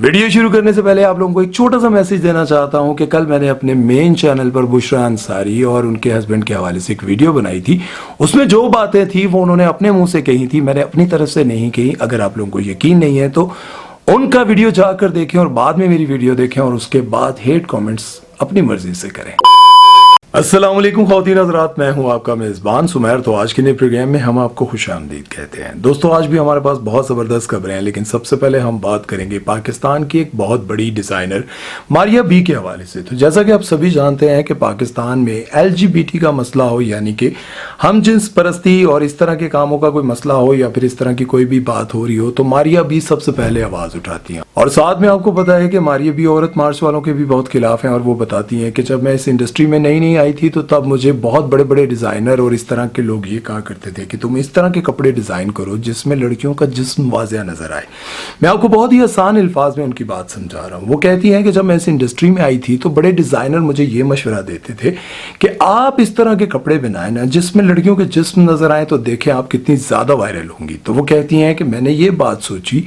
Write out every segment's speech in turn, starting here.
Video शुरू करने से पहले आप लोगों को एक छोटा सा मैसेज देना चाहता हूं कि कल मैंने अपने मेन चैनल पर बुशरा अंसारी और उनके हस्बैंड के हवाले से एक वीडियो बनाई थी। उसमें जो बातें थी वो उन्होंने अपने मुंह से कही थी, मैंने अपनी तरफ से नहीं कही। अगर आप लोगों को यकीन नहीं है तो उनका वीडियो जाकर देखें और बाद में मेरी वीडियो देखें और उसके बाद हेट कमेंट्स अपनी मर्जी से करें। अस्सलाम वालेकुम ख़वातीन हज़रात, मैं हूं आपका मेज़बान सुमैर। तो आज के नए प्रोग्राम में हम आपको खुशामदीद कहते हैं। दोस्तों, आज भी हमारे पास बहुत ज़बरदस्त खबरें हैं, लेकिन सबसे पहले हम बात करेंगे पाकिस्तान की एक बहुत बड़ी डिज़ाइनर मारिया बी के हवाले से। तो जैसा कि आप सभी जानते हैं कि पाकिस्तान में LGBT का मसला हो, यानी कि हम जिन्स परस्ती और इस तरह के कामों का कोई मसला हो या फिर इस तरह की कोई भी बात हो रही हो, तो मारिया बी सबसे पहले आवाज़ उठाती हैं। और साथ में आपको पता है कि मारिया बी औरत मार्च वालों के भी बहुत खिलाफ हैं और वो बताती हैं कि जब मैं इस इंडस्ट्री में नई आई थी तो तब मुझे बहुत बड़े बड़े डिजाइनर और इस तरह के लोग ये कहा करते थे कि तुम इस तरह के कपड़े डिजाइन करो जिसमें लड़कियों का जिस्म वाज़िया नजर आए। मैं आपको बहुत ही आसान अल्फाज में उनकी बात समझा रहा हूँ। वो कहती हैं कि जब मैं इस इंडस्ट्री में आई थी तो बड़े डिजाइनर मुझे ये मशवरा देते थे कि आप इस तरह के कपड़े बनाए ना जिसमें लड़कियों के जिस्म नजर आए, तो देखें आप कितनी ज्यादा वायरल होंगी। तो वो कहती हैं कि मैंने ये बात सोची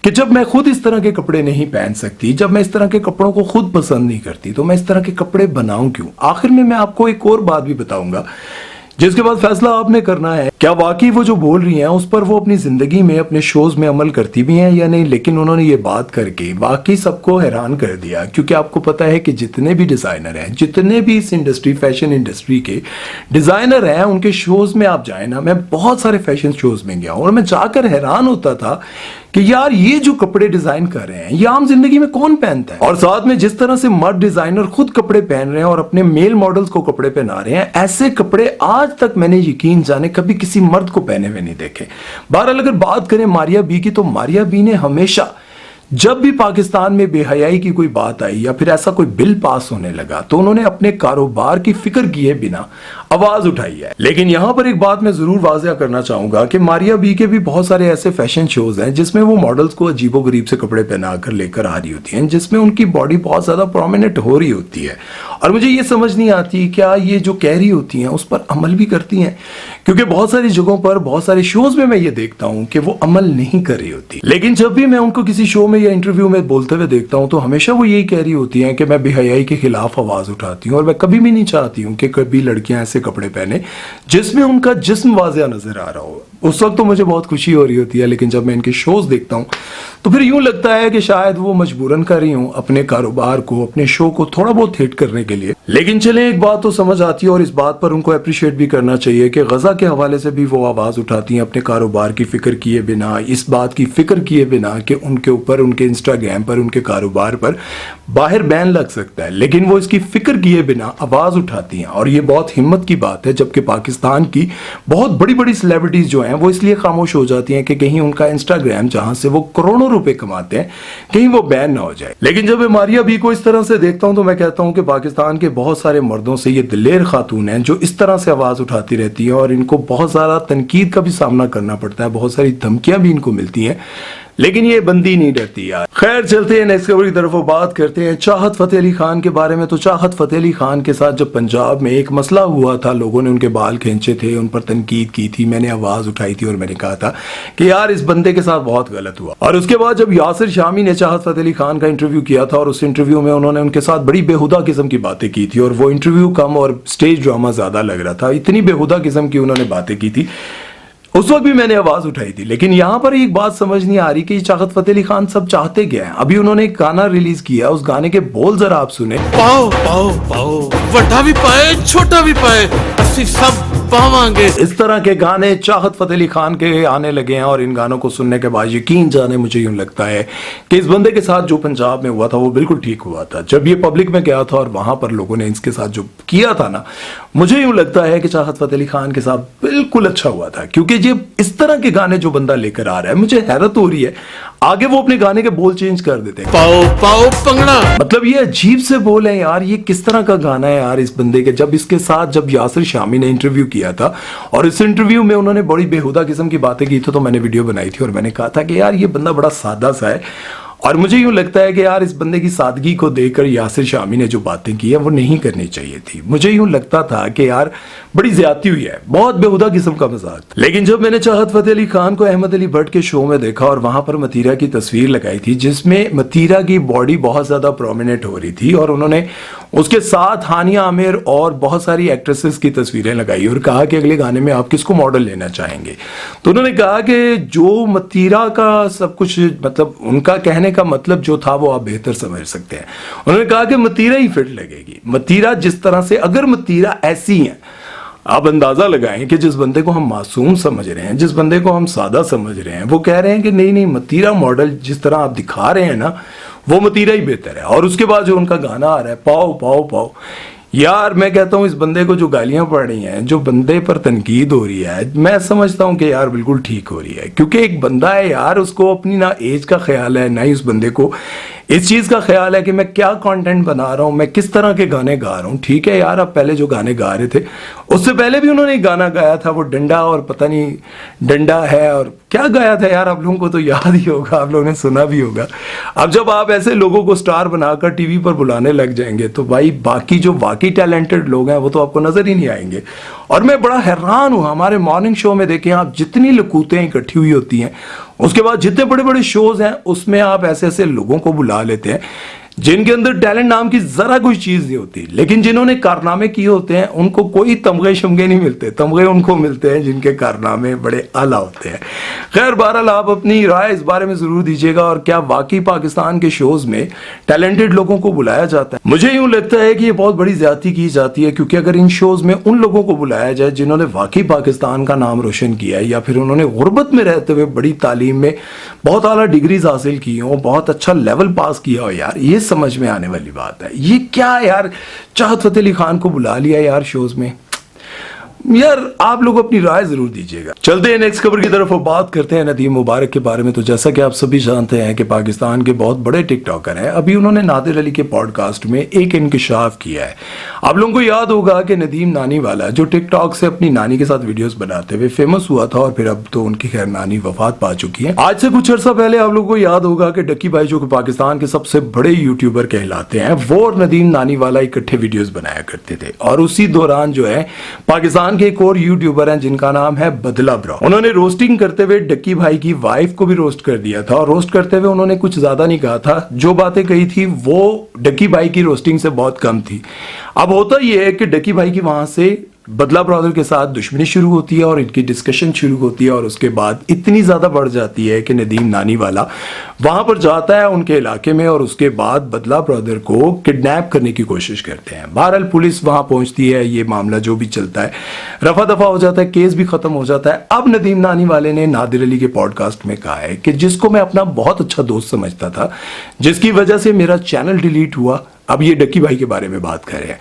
कि जब मैं खुद इस तरह के कपड़े नहीं पहन सकती, जब मैं इस तरह के कपड़ों को खुद पसंद नहीं करती, तो मैं इस तरह के कपड़े बनाऊं क्यों। आखिर में मैं आपको एक और बात भी बताऊंगा जिसके बाद फैसला आपने करना है, क्या वाकई वो जो बोल रही हैं उस पर वो अपनी जिंदगी में अपने शोज में अमल करती भी हैं या नहीं। लेकिन उन्होंने ये बात करके वाकई सबको हैरान कर दिया, क्योंकि आपको पता है कि जितने भी डिजाइनर हैं, जितने भी इस इंडस्ट्री फैशन इंडस्ट्री के डिजाइनर हैं, उनके शोज में आप जाए ना, मैं बहुत सारे फैशन शोज में गया और मैं जाकर हैरान होता था कि यार ये जो कपड़े डिजाइन कर रहे हैं ये आम जिंदगी में कौन पहनता है। और साथ में जिस तरह से मर्द डिजाइनर खुद कपड़े पहन रहे हैं और अपने मेल मॉडल्स को कपड़े पहना रहे हैं, ऐसे कपड़े आज तक मैंने यकीन जाने कभी किसी मर्द को पहने हुए नहीं देखे। बहरहाल अगर बात करें मारिया बी की, तो मारिया बी ने हमेशा जब भी पाकिस्तान में बेहयाई की कोई बात आई या फिर ऐसा कोई बिल पास होने लगा तो उन्होंने अपने कारोबार की फिक्र किए बिना आवाज उठाई है। लेकिन यहां पर एक बात मैं जरूर वाज़िया करना चाहूंगा कि मारिया बी के भी बहुत सारे ऐसे फैशन शोज हैं जिसमें वो मॉडल्स को अजीबोगरीब से कपड़े पहनाकर लेकर आ रही होती हैं, जिसमें उनकी बॉडी बहुत ज्यादा प्रोमिनेंट हो रही होती है। और मुझे ये समझ नहीं आती क्या ये जो कह रही होती हैं उस पर अमल भी करती हैं, क्योंकि बहुत सारी जगहों पर बहुत सारे शोज में मैं ये देखता हूं कि वो अमल नहीं कर रही होती। लेकिन जब भी मैं उनको किसी शो में या इंटरव्यू में बोलते हुए देखता हूं तो हमेशा वो यही कह रही होती हैं कि मैं बेहयाई के खिलाफ आवाज उठाती हूं और मैं कभी भी नहीं चाहती हूं कि कभी लड़कियां ऐसे कपड़े पहने जिसमें उनका जिस्म वाज़िया नजर आ रहा हो। उस वक्त तो मुझे बहुत खुशी हो रही होती है, लेकिन जब मैं इनके शोज देखता हूं तो फिर यूं लगता है कि शायद वो मजबूरन कर रही हूं अपने कारोबार को, अपने शो को थोड़ा बहुत हिट करने के लिए। लेकिन चले एक बात तो समझ आती है और इस बात पर उनको अप्रिशिएट भी करना चाहिए कि गजा के हवाले से भी वो आवाज उठाती हैं अपने कारोबार की फिक्र किए बिना, इस बात की फिक्र किए बिना कि उनके ऊपर, उनके इंस्टाग्राम पर, उनके कारोबार पर बाहर बैन लग सकता है, लेकिन वो इसकी फिक्र किए बिना आवाज उठाती हैं। और ये बहुत हिम्मत की बात है, जबकि पाकिस्तान की बहुत बड़ी बड़ी सेलिब्रिटीज जो हैं वो इसलिए खामोश हो जाती हैं कि कहीं उनका इंस्टाग्राम, जहां से वो करोड़ों रुपए कमाते हैं, कहीं वो बैन ना हो जाए। लेकिन जब मैं मारिया बी को इस तरह से देखता हूं तो मैं कहता हूं कि पाकिस्तान के बहुत सारे मर्दों से ये दिलेर खातून हैं जो इस तरह से आवाज उठाती रहती है और इनको बहुत सारा तनकीद का भी सामना करना पड़ता है, बहुत सारी धमकियां भी इनको मिलती हैं, लेकिन ये बंदी नहीं डरती यार। खैर, चलते हैं नेक्स्ट खबर की तरफ। बात करते हैं चाहत फतेह अली खान के बारे में। तो चाहत फतेह अली खान के साथ जब पंजाब में एक मसला हुआ था, लोगों ने उनके बाल खींचे थे, उन पर तनकीद की थी, मैंने आवाज उठाई थी और मैंने कहा था कि यार इस बंदे के साथ बहुत गलत हुआ। और उसके बाद जब यासिर शामी ने चाहत फतेह अली खान का इंटरव्यू किया था और उस इंटरव्यू में उन्होंने उनके साथ बड़ी बेहुदा किस्म की बातें की थी और वो इंटरव्यू कम और स्टेज ड्रामा ज्यादा लग रहा था, इतनी बेहुदा किस्म की उन्होंने बातें की थी, उस वक्त भी मैंने आवाज उठाई थी। लेकिन यहां पर एक बात समझ नहीं आ रही कि चाहत फतेह अली खान सब चाहते क्या हैं। अभी उन्होंने एक गाना रिलीज किया, उस गाने के बोल जरा आप सुने। पाओ पाओ पाओ, बड़ा भी पाए छोटा भी पाए, असि सब पावांगे। इस तरह के गाने चाहत फतेह अली खान के आने लगे हैं और इन गानों को सुनने के बाद यकीन जाने मुझे यूं लगता है कि इस बंदे के साथ जो पंजाब में हुआ था वो बिल्कुल ठीक हुआ था। जब ये पब्लिक में गया था और वहां पर लोगों ने इसके साथ जो किया था ना, मुझे यूं लगता है कि चाहत फतेह अली खान के साथ बिल्कुल अच्छा हुआ था, क्योंकि ये इस तरह के गाने जो बंदा लेकर आ रहा है, मुझे हैरत हो रही है, आगे वो अपने गाने के बोल चेंज कर देते हैं। पाओ पाओ पंगड़ा, मतलब ये अजीब से बोल है यार, ये किस तरह का गाना है यार इस बंदे के। जब इसके साथ जब यासिर शामी ने इंटरव्यू किया था और इस इंटरव्यू में उन्होंने बड़ी बेहुदा किस्म की बातें की थी, तो मैंने वीडियो बनाई थी और मैंने कहा था कि यार ये बंदा बड़ा सादा सा है और मुझे यूं लगता है कि यार इस बंदे की सादगी को देखकर यासिर शामी ने जो बातें की है वो नहीं करनी चाहिए थी। मुझे यूं लगता था कि यार बड़ी ज्यादती हुई है, बहुत बेहुदा किस्म का मजाक। लेकिन जब मैंने चाहत फतेह अली खान को अहमद अली भट्ट के शो में देखा और वहां पर मतीरा की तस्वीर लगाई थी जिसमें मतीरा की बॉडी बहुत ज्यादा प्रोमिनेंट हो रही थी और उन्होंने उसके साथ हानिया आमिर और बहुत सारी एक्ट्रेसेस की तस्वीरें लगाई और कहा कि अगले गाने में आप किसको मॉडल लेना चाहेंगे, तो उन्होंने कहा कि जो मतीरा का सब कुछ, मतलब उनका कहने का मतलब जो था वो आप बेहतर समझ सकते हैं। उन्होंने कहा कि मतीरा ही फिट लगेगी। मतीरा जिस तरह से, अगर मतीरा ऐसी है, आप अंदाजा लगाएं कि जिस बंदे को हम मासूम समझ रहे हैं, जिस बंदे को हम सादा समझ रहे हैं, वो कह रहे हैं कि नहीं नहीं मतीरा मॉडल जिस तरह आप दिखा रहे हैं ना वो मतीरा ही बेहतर है। और उसके बाद जो उनका गाना आ रहा है पाओ पाओ पाओ, यार मैं कहता हूं इस बंदे को जो गालियां पड़ रही हैं, जो बंदे पर तनकीद हो रही है, मैं समझता हूं कि यार बिल्कुल ठीक हो रही है। क्योंकि एक बंदा है यार, उसको अपनी ना एज का ख्याल है, ना ही उस बंदे को इस चीज का ख्याल है कि मैं क्या कंटेंट बना रहा हूं, मैं किस तरह के गाने गा रहा हूं। ठीक है यार, अब पहले जो गाने गा रहे थे उससे पहले भी उन्होंने एक गाना गाया था, वो डंडा और पता नहीं डंडा है और क्या गाया था यार, आप लोगों को तो याद ही होगा, आप लोगों ने सुना भी होगा। अब जब आप ऐसे लोगों को स्टार बनाकर टीवी पर बुलाने लग जाएंगे तो भाई बाकी जो बाकी टैलेंटेड लोग हैं वो तो आपको नजर ही नहीं आएंगे। और मैं बड़ा हैरान हूं, हमारे मॉर्निंग शो में देखें आप, जितनी लकूतें इकट्ठी हुई होती हैं, उसके बाद जितने बड़े बड़े शोज हैं उसमें आप ऐसे ऐसे लोगों को बुला लेते हैं जिनके अंदर टैलेंट नाम की जरा कोई चीज नहीं होती, लेकिन जिन्होंने कारनामे किए होते हैं उनको कोई तमगे शमगे नहीं मिलते। तमगे उनको मिलते हैं जिनके कारनामे बड़े आला होते हैं। खैर बहरहाल आप अपनी राय इस बारे में जरूर दीजिएगा, और क्या वाकई पाकिस्तान के शोज में टैलेंटेड लोगों को बुलाया जाता है? मुझे यूं लगता है कि ये बहुत बड़ी ज्यादती की जाती है, क्योंकि अगर इन शोज में उन लोगों को बुलाया जाए जिन्होंने वाकई पाकिस्तान का नाम रोशन किया है, या फिर उन्होंने गुर्बत में रहते हुए बड़ी तालीम में बहुत आला डिग्रीज हासिल की हो, बहुत अच्छा लेवल पास किया हो, यार ये समझ में आने वाली बात है। ये क्या यार, चाहत फतेह अली खान को बुला लिया यार शोज में। यार आप लोग अपनी राय जरूर दीजिएगा। चलते हैं नेक्स्ट खबर की तरफ और बात करते हैं नदीम मुबारक के बारे में। तो जैसा कि आप सभी जानते हैं कि पाकिस्तान के बहुत बड़े टिकटॉकर हैं, अभी उन्होंने नादिर अली के पॉडकास्ट में एक इंकशाफ किया है। आप लोगों को याद होगा कि नदीम नानी वाला जो टिकटॉक से अपनी नानी के साथ वीडियोस बनाते हुए फेमस हुआ था, और फिर अब तो उनकी खैर नानी वफात पा चुकी है। आज से कुछ अर्सा पहले आप लोगों को याद होगा कि डक्की भाई जो कि पाकिस्तान के सबसे बड़े यूट्यूबर कहलाते हैं, वो और नदीम नानी वाला इकट्ठे वीडियोस बनाया करते थे। और उसी दौरान जो है पाकिस्तान के एक और यूट्यूबर हैं जिनका नाम है बदला ब्रो, उन्होंने रोस्टिंग करते हुए डक्की भाई की वाइफ को भी रोस्ट कर दिया था। और रोस्ट करते हुए उन्होंने कुछ ज्यादा नहीं कहा था, जो बातें कही थी वो डक्की भाई की रोस्टिंग से बहुत कम थी। अब होता यह है कि डक्की भाई की वहां से बदला ब्रदर के साथ दुश्मनी शुरू होती है और इनकी डिस्कशन शुरू होती है, और उसके बाद इतनी ज्यादा बढ़ जाती है कि नदीम नानी वाला वहां पर जाता है उनके इलाके में, और उसके बाद बदला ब्रदर को किडनैप करने की कोशिश करते हैं। बहरहाल पुलिस वहां पहुंचती है, ये मामला जो भी चलता है रफा दफा हो जाता है, केस भी खत्म हो जाता है। अब नदीम नानी वाले ने नादिर अली के पॉडकास्ट में कहा है कि जिसको मैं अपना बहुत अच्छा दोस्त समझता था, जिसकी वजह से मेरा चैनल डिलीट हुआ, अब ये डक्की भाई के बारे में बात कर रहे हैं,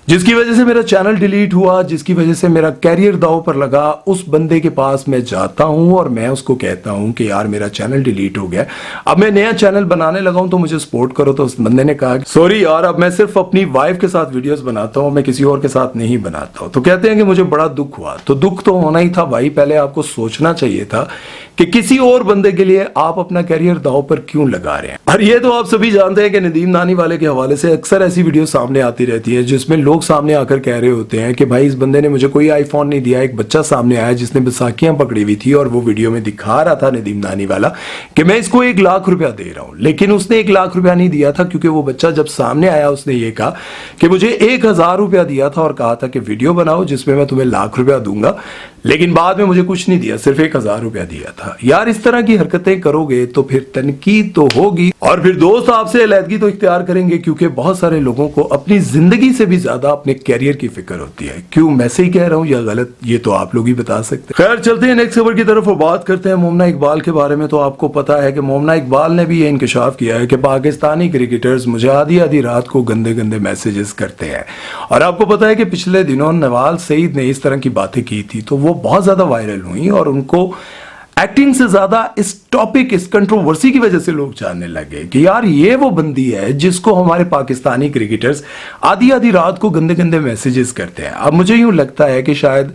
जिसकी वजह से मेरा चैनल डिलीट हुआ, जिसकी वजह से मेरा कैरियर दांव पर लगा, उस बंदे के पास मैं जाता हूं और मैं उसको कहता हूं कि यार मेरा चैनल डिलीट हो गया, अब मैं नया चैनल बनाने लगा हूं तो मुझे सपोर्ट करो। तो उस बंदे ने कहा सॉरी यार, अब मैं सिर्फ अपनी वाइफ के साथ वीडियोस बनाता हूं, मैं किसी और के साथ नहीं बनाता हूं। तो कहते हैं कि मुझे बड़ा दुख हुआ। तो दुख तो होना ही था भाई, पहले आपको सोचना चाहिए था कि किसी और बंदे के लिए आप अपना कैरियर दांव पर क्यों लगा रहे हैं। और ये तो आप सभी जानते हैं कि नदीम नानी वाले के हवाले से अक्सर ऐसी वीडियो सामने आती रहती है जिसमें लोग सामने आकर कह रहे होते हैं कि भाई इस बंदे ने मुझे कोई आईफोन नहीं दिया। एक बच्चा सामने आया जिसने बैसाखियां पकड़ी हुई थी और वो वीडियो में दिखा रहा था नदीम नानी वाला कि मैं इसको 1 लाख रुपया दे रहा हूं, लेकिन उसने 1 लाख रुपया नहीं दिया था, क्योंकि वो बच्चा जब सामने आया उसने ये कहा कि मुझे 1000 रुपया दिया था और कहा था कि वीडियो बनाओ जिसमें मैं तुम्हें 1 लाख रुपया दूंगा, लेकिन बाद में मुझे कुछ नहीं दिया, सिर्फ 1000 रुपया दिया था। यार इस तरह की हरकतें करोगे तो फिर तनकीद तो होगी, और फिर दोस्त आपसे अलहदगी तो इख्तियार करेंगे, क्योंकि बहुत सारे लोगों को अपनी जिंदगी से भी ज्यादा अपने कैरियर की फिक्र होती है। क्यों मैं सही कह रहा हूं या गलत, ये तो आप लोग ही बता सकते हैं। खैर चलते हैं नेक्स्ट खबर की तरफ और बात करते हैं मोमना इकबाल के बारे में। तो आपको पता है कि मोमना इकबाल ने भी ये इंकशाफ किया है कि पाकिस्तानी क्रिकेटर्स मुझे आधी आधी रात को गंदे गंदे मैसेजेस करते हैं। और आपको पता है कि पिछले दिनों नवाज सईद ने इस तरह की बातें की थी, तो वो बहुत ज्यादा वायरल हुई, और उनको एक्टिंग से ज्यादा इस टॉपिक, इस कंट्रोवर्सी की वजह से लोग जानने लगे कि यार ये वो बंदी है जिसको हमारे पाकिस्तानी क्रिकेटर्स आधी आधी रात को गंदे गंदे मैसेजेस करते हैं। अब मुझे यूं लगता है कि शायद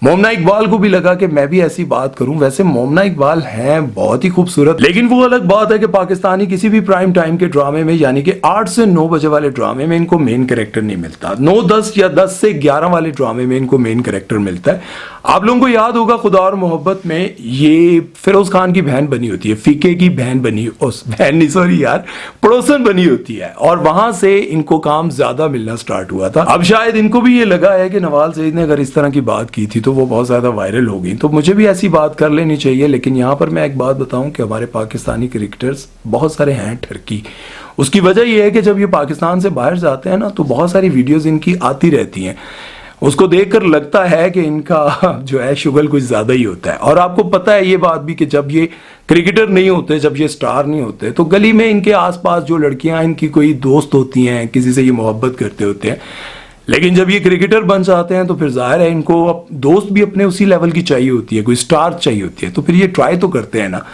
मोमना इकबाल को भी लगा कि मैं भी ऐसी बात करूं। वैसे मोमना इकबाल हैं बहुत ही खूबसूरत, लेकिन वो अलग बात है कि पाकिस्तानी किसी भी प्राइम टाइम के ड्रामे में, यानी कि 8 से 9 बजे वाले ड्रामे में इनको मेन कैरेक्टर नहीं मिलता। 9-10 या 10 से 11 वाले ड्रामे में इनको मेन कैरेक्टर मिलता है। आप लोगों को याद होगा खुदा और मोहब्बत में ये फिरोज खान की बहन बनी होती है, फीके की बहन बनी, उस बहन नहीं सॉरी यार, पड़ोसन बनी होती है, और वहां से इनको काम ज्यादा मिलना स्टार्ट हुआ था। अब शायद इनको भी ये लगा है कि नवाज सईद ने अगर इस तरह की बात की थी तो वो बहुत ज्यादा वायरल हो गई, तो मुझे भी ऐसी बात कर लेनी चाहिए। लेकिन यहाँ पर मैं एक बात बताऊं कि हमारे पाकिस्तानी क्रिकेटर्स बहुत सारे हैं ठरकी। उसकी वजह यह है कि जब ये पाकिस्तान से बाहर जाते हैं ना तो बहुत सारी वीडियोस इनकी आती रहती हैं, उसको देखकर लगता है कि इनका जो है शुगल कुछ ज्यादा ही होता है। और आपको पता है ये बात भी कि जब ये क्रिकेटर नहीं होते, जब ये स्टार नहीं होते, तो गली में इनके आसपास जो लड़कियां इनकी कोई दोस्त होती हैं, किसी से ये मोहब्बत करते होते हैं। लेकिन जब ये क्रिकेटर बन जाते हैं तो फिर जाहिर है इनको अब दोस्त भी अपने उसी लेवल की चाहिए होती है, कोई स्टार चाहिए होती है, तो फिर ये ट्राई तो करते हैं ना।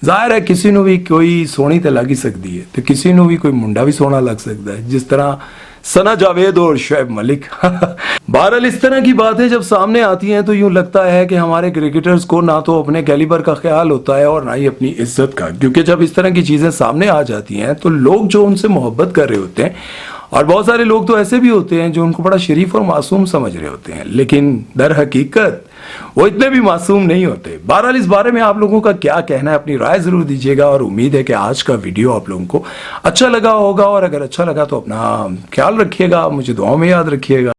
जाहिर है किसी ਨੂੰ भी कोई सोहनी तो लग ही सकती है, तो किसी ਨੂੰ भी कोई मुंडा भी सोहना लग सकता है, जिस तरह सना जावेद और शुएब मलिक। बहरहाल इस तरह की बातें जब सामने आती हैं तो यूं लगता है कि हमारे क्रिकेटर्स को ना तो अपने कैलिबर का ख्याल होता है और ना ही अपनी इज्जत का, क्योंकि जब इस तरह की चीजें सामने आ जाती हैं तो लोग जो उनसे मोहब्बत कर रहे होते हैं, और बहुत सारे लोग तो ऐसे भी होते हैं जो उनको बड़ा शरीफ और मासूम समझ रहे होते हैं, लेकिन दर हकीकत वो इतने भी मासूम नहीं होते। बहरहाल इस बारे में आप लोगों का क्या कहना है, अपनी राय जरूर दीजिएगा, और उम्मीद है कि आज का वीडियो आप लोगों को अच्छा लगा होगा, और अगर अच्छा लगा तो अपना ख्याल रखिएगा, मुझे दुआओं में याद रखिएगा।